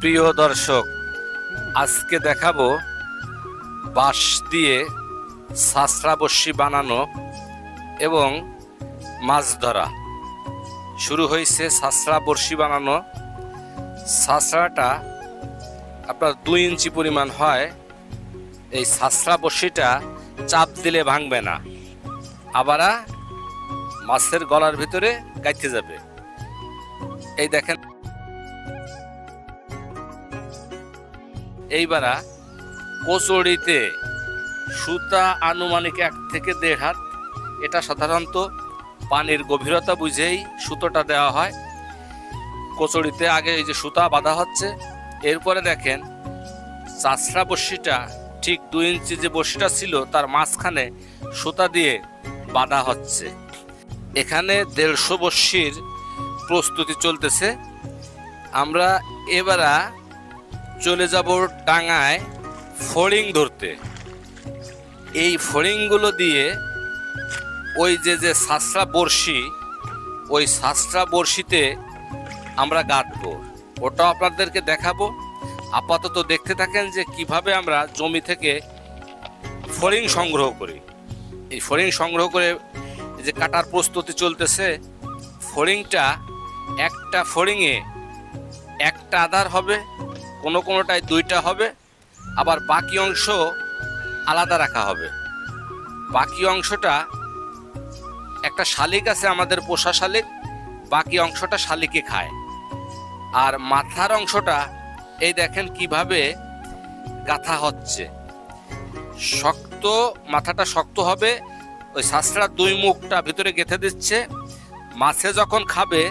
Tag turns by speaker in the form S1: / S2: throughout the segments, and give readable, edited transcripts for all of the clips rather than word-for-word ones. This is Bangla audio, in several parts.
S1: প্রিয় দর্শক, আজকে দেখাবো বাঁশ দিয়ে ছাছড়া বড়শি বানানো এবং মাছ ধরা। শুরু হয়েছে ছাছড়া বড়শি বানানো। ছাছড়াটা আপনার 2 ইঞ্চি পরিমাণ হয়। এই ছাছড়া বড়শিটা চাপ দিলে ভাঙবে না, আবার মাছের গলার ভিতরে গাইতে যাবে। এই দেখেন, এইবারা কচুরিতে সুতা আনুমানিক 1 থেকে 1.5 হাত। এটা সাধারণত পানির গভীরতা বুঝেই সুতোটা দেওয়া হয়। কচুরিতে আগে এই যে সুতা বাঁধা হচ্ছে, এরপরে দেখেন ছাছড়া বড়শিটা ঠিক 2 ইঞ্চি যে বড়শিটা ছিল তার মাঝখানে সুতা দিয়ে বাঁধা হচ্ছে। এখানে 150 বড়শির প্রস্তুতি চলতেছে। আমরা এবারা চলে যাব ডাঙায় ফড়িং ধরতে। এই ফড়িংগুলো দিয়ে ওই যে ছাছড়া বড়শি, ওই ছাছড়া বড়শিতে আমরা গাঁথবো। ওটাও আপনাদেরকে দেখাবো। আপাতত দেখতে থাকেন যে কিভাবে আমরা জমি থেকে ফড়িং সংগ্রহ করি। এই ফড়িং সংগ্রহ করে যে কাটার প্রস্তুতি চলতেছে। ফড়িংটা একটা ফড়িংয়ে একটা আধার হবে, কোনোটায় 2টা হবে, আবার বাকি অংশ আলাদা রাখা হবে। বাকি অংশটা একটা শালিক আছে আমাদের পোষা শালিক, বাকি অংশটা শালিকে খায়। আর মাথার অংশটা এই দেখেন কিভাবে গাঁথা হচ্ছে। শক্ত, মাথাটা শক্ত হবে। ওই ছাছড়া 2 মুখটা ভিতরে গেঁথে দিচ্ছে। মাছে যখন খাবে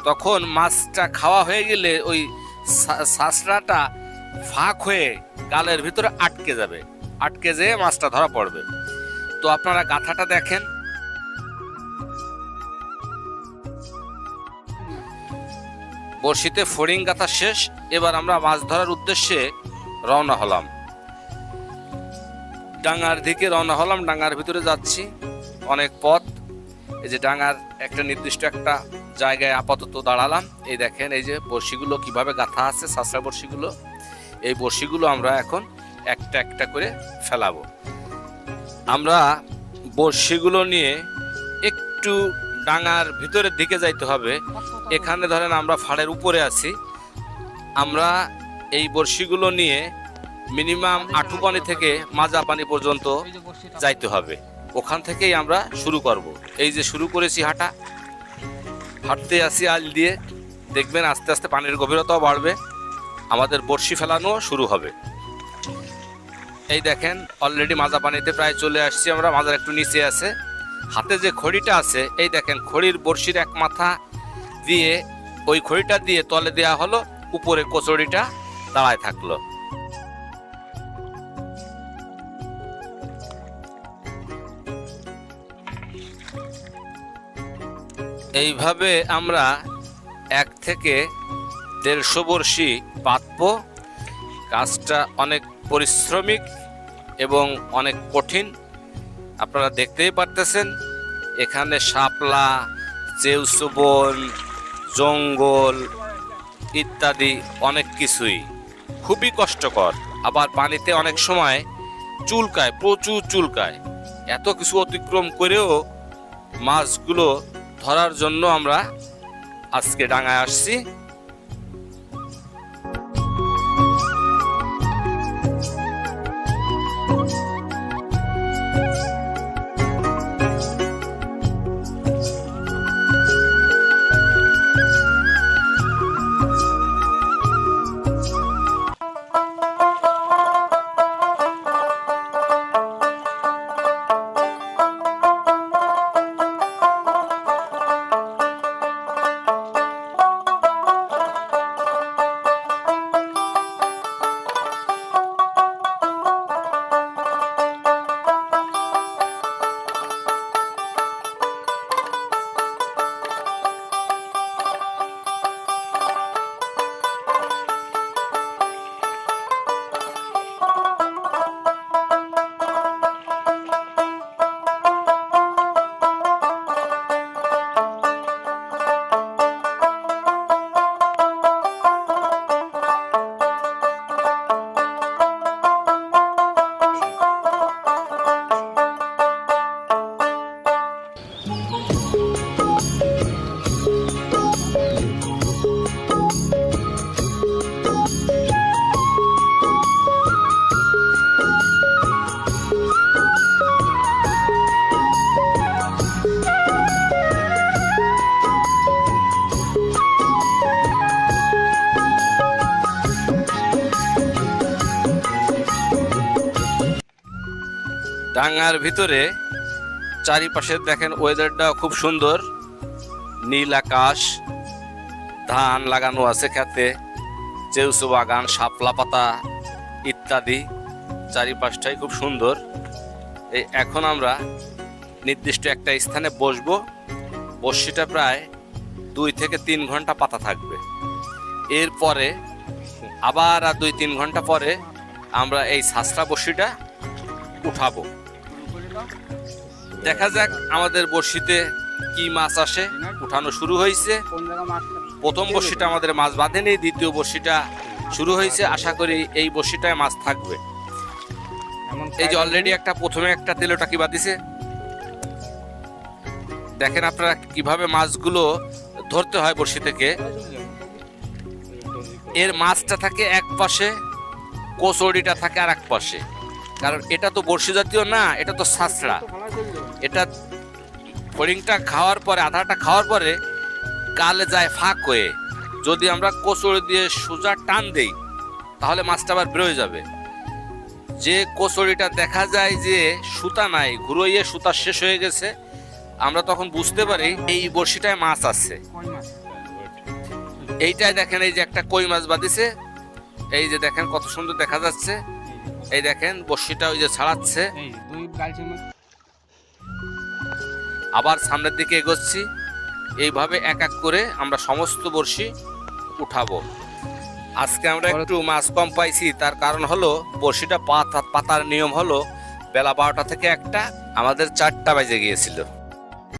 S1: তখন মাছটা খাওয়া হয়ে গেলে ওই ছাছড়াটা ফাঁক হয়ে গালের ভিতরে আটকে যাবে। আটকে যেয়ে মাছটা ধরা পড়বে। তো আপনারা গাঁথাটা দেখেন। বড়শিতে ফড়িং গাঁথা শেষ। এবার আমরা মাছ ধরার উদ্দেশ্যে রওনা হলাম। ডাঙার দিকে রওনা হলাম। ডাঙার ভিতরে যাচ্ছি, অনেক পথ। এই যে ডাঙার একটা নির্দিষ্ট একটা জায়গায় আপাতত দাঁড়ালাম। এই দেখেন এই যে বড়শিগুলো কিভাবে গাঁথা আছে, ছাছড়া বড়শিগুলো। এই বড়শিগুলো আমরা এখন একটা একটা করে ফেলাবো। আমরা বড়শিগুলো নিয়ে একটু ডাঙার ভিতরের দিকে যাইতে হবে। এখানে ধরেন আমরা ফাড়ের উপরে আছি। আমরা এই বড়শিগুলো নিয়ে মিনিমাম আঁটু পানি থেকে মাজা পানি পর্যন্ত যাইতে হবে। ওখান থেকেই আমরা শুরু করব। এই যে শুরু করেছি হাঁটা, হাঁটতে আসি আল দিয়ে। দেখবেন আস্তে আস্তে পানির গভীরতাও বাড়বে, আমাদের বড়শি ফেলানো শুরু হবে। এই দেখেন অলরেডি মাজা পানিতে প্রায় চলে আসছি আমরা। মাজার একটু নিচে আছে। হাতে যে খড়িটা আছে, এই দেখেন খড়ির বড়শির এক মাথা দিয়ে ওই খড়িটা দিয়ে তলে দেয়া হলো, উপরে কচুরিটা দাঁড়ায় থাকলো। এইভাবে আমরা 1 থেকে 150 বড়শি পাতবো। কাজটা অনেক পরিশ্রমিক এবং অনেক কঠিন। আপনারা দেখতেই পারতেছেন এখানে শাপলা, চেউসবন, জঙ্গল ইত্যাদি অনেক কিছুই। খুবই কষ্টকর। আবার পানিতে অনেক সময় চুলকায়, প্রচুর চুলকায়। এত কিছু অতিক্রম করেও মাছগুলো ধরার জন্য আমরা আজকে ডাঙায় আসছি। ডাঙ্গার ভিতরে চারিপাশে দেখেন ওয়েদারটা খুব সুন্দর, নীল আকাশ, ধান লাগানো আছে খেতে, চেউচু বাগান, শাপলা পাতা ইত্যাদি, চারিপাশটাই খুব সুন্দর। এই এখন আমরা নির্দিষ্ট একটা স্থানে বসবো। বর্ষিটা প্রায় 2 থেকে 3 ঘন্টা পাতা থাকবে। এরপরে আবার 2-3 ঘন্টা পরে আমরা এই ছাছরা বড়শিটা উঠাবো। দেখা যাক আমাদের বড়শিতে কি মাছ আসে। উঠানো শুরু হয়েছে। প্রথম বড়শিটা আমাদের মাছ বাঁধেনি, দ্বিতীয় বড়শিটা শুরু হয়েছে। আশা করি এই বড়শিটায় মাছ থাকবে। এই যে অলরেডি প্রথমে একটা তেলোটাকি বাঁধিছে। দেখেন আপনারা কিভাবে মাছগুলো ধরতে হয় বড়শি থেকে। এর মাছটা থাকে এক পাশে, কচুরিটা থাকে আর এক পাশে, কারণ এটা তো বড়শি জাতীয় না, এটা তো ছাছড়া। এটা ফড়িংটা খাওয়ার পরে, আধাটা খাওয়ার পরে গালে যায় ফাঁক হয়ে। যদি আমরা কচুরি দিয়ে সোজা টান দেই তাহলে মাছটা আবার বেরোয় যাবে। যে কচুরিটা দেখা যায় যে সুতা নাই, ঘুরোইয়ে সুতা শেষ হয়ে গেছে, আমরা তখন বুঝতে পারি এই বড়শিটায় মাছ আছে। এইটাই দেখেন, এই যে একটা কই মাছ বাঁধিছে, এই যে দেখেন কত সুন্দর দেখা যাচ্ছে। এই দেখেন বড়শিটা ওই যে ছাড়াচ্ছে। আবার সামনের দিকে এগোচ্ছি। এইভাবে এক এক করে আমরা সমস্ত বড়শি উঠাবো। আজকে আমরা একটু মাছ কম পাইছি, তার কারণ হলো বড়শিটা পাতার নিয়ম হলো বেলা 12টা থেকে 1টা, আমাদের 4টা বেজে গিয়েছিল।